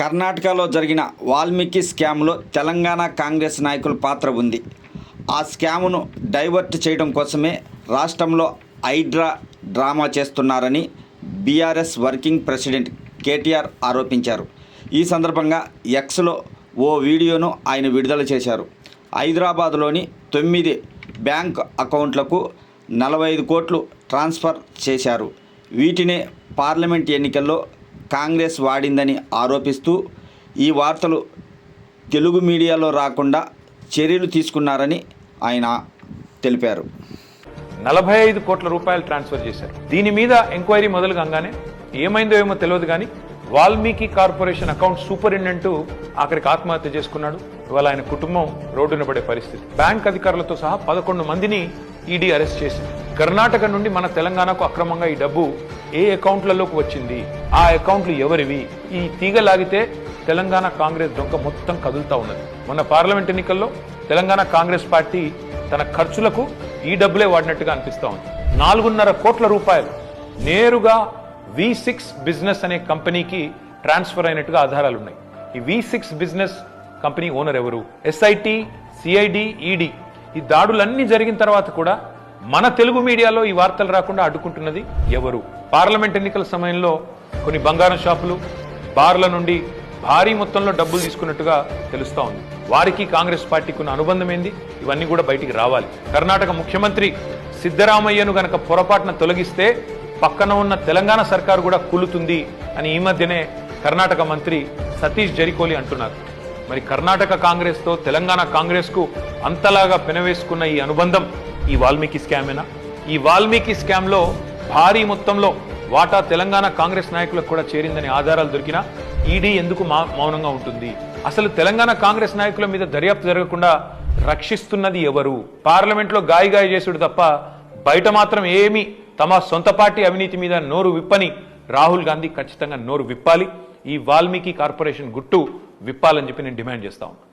కర్ణాటకలో జరిగిన వాల్మీకి స్కామ్లో తెలంగాణ కాంగ్రెస్ నాయకుల పాత్ర ఉంది. ఆ స్కామ్ను డైవర్ట్ చేయడం కోసమే రాష్ట్రంలో హైడ్రా డ్రామా చేస్తున్నారని బీఆర్ఎస్ వర్కింగ్ ప్రెసిడెంట్ కేటీఆర్ ఆరోపించారు. ఈ సందర్భంగా ఎక్స్లో ఓ వీడియోను ఆయన విడుదల చేశారు. హైదరాబాద్లోని 9 బ్యాంక్ అకౌంట్లకు 45 కోట్లు ట్రాన్స్ఫర్ చేశారు. వీటినే పార్లమెంట్ ఎన్నికల్లో కాంగ్రెస్ వాడిందని ఆరోపిస్తూ ఈ వార్తలు తెలుగు మీడియాలో రాకుండా చర్యలు తీసుకున్నారని ఆయన తెలిపారు. 45 కోట్ల రూపాయలు ట్రాన్స్ఫర్ చేశారు. దీని మీద ఎంక్వైరీ మొదలు కాగానే ఏమైందో ఏమో తెలియదు కానీ వాల్మీకి కార్పొరేషన్ అకౌంట్ సూపరింటెండెంట్ ఆఖరికి ఆత్మహత్య చేసుకున్నాడు. ఇవాళ ఆయన కుటుంబం రోడ్డున పడే పరిస్థితి. బ్యాంక్ అధికారులతో సహా 11 మందిని ఈడీ అరెస్ట్ చేసింది. కర్ణాటక నుండి మన తెలంగాణకు అక్రమంగా ఈ డబ్బు ఏ అకౌంట్లలోకి వచ్చింది, ఆ అకౌంట్లు ఎవరివి, ఈ తీగ లాగితే తెలంగాణ కాంగ్రెస్ డొంక మొత్తం కదులుతా ఉన్నది. మొన్న పార్లమెంట్ ఎన్నికల్లో తెలంగాణ కాంగ్రెస్ పార్టీ తన ఖర్చులకు ఈ డబ్బులే వాడినట్టుగా అనిపిస్తా ఉంది. 4.5 కోట్ల రూపాయలు నేరుగా V6 బిజినెస్ అనే కంపెనీకి ట్రాన్స్ఫర్ అయినట్టుగా ఆధారాలు ఉన్నాయి. ఈ V6 బిజినెస్ కంపెనీ ఓనర్ ఎవరు? SIT, CID, ED ఈ దాడులన్నీ జరిగిన తర్వాత కూడా మన తెలుగు మీడియాలో ఈ వార్తలు రాకుండా అడ్డుకుంటున్నది ఎవరు? పార్లమెంట్ ఎన్నికల సమయంలో కొన్ని బంగారం షాపులు, బార్ల నుండి భారీ మొత్తంలో డబ్బులు తీసుకున్నట్టుగా తెలుస్తా ఉంది. వారికి కాంగ్రెస్ పార్టీకి ఉన్న అనుబంధం ఏంది? ఇవన్నీ కూడా బయటికి రావాలి. కర్ణాటక ముఖ్యమంత్రి సిద్ధరామయ్యను గనక పొరపాటున తొలగిస్తే పక్కన ఉన్న తెలంగాణ సర్కారు కూడా కూలుతుంది అని ఈ మధ్యనే కర్ణాటక మంత్రి సతీష్ జరికోలి అంటున్నారు. మరి కర్ణాటక కాంగ్రెస్ తో తెలంగాణ కాంగ్రెస్ కు అంతలాగా పెనవేసుకున్న ఈ అనుబంధం ఈ వాల్మీకి స్కామేనా? ఈ వాల్మీకి స్కామ్ లో భారీ మొత్తంలో వాటా తెలంగాణ కాంగ్రెస్ నాయకులకు కూడా చేరిందని ఆధారాలు దొరికినా ఈడీ ఎందుకు మౌనంగా ఉంటుంది? అసలు తెలంగాణ కాంగ్రెస్ నాయకుల మీద దర్యాప్తు జరగకుండా రక్షిస్తున్నది ఎవరు? పార్లమెంట్ లో గాయ చేసుడు తప్ప బయట మాత్రం ఏమీ తమ సొంత పార్టీ అవినీతి మీద నోరు విప్పని రాహుల్ గాంధీ ఖచ్చితంగా నోరు విప్పాలి. ఈ వాల్మీకి కార్పొరేషన్ గుట్టు విప్పాలని చెప్పి నేను డిమాండ్ చేస్తా ఉన్నాను.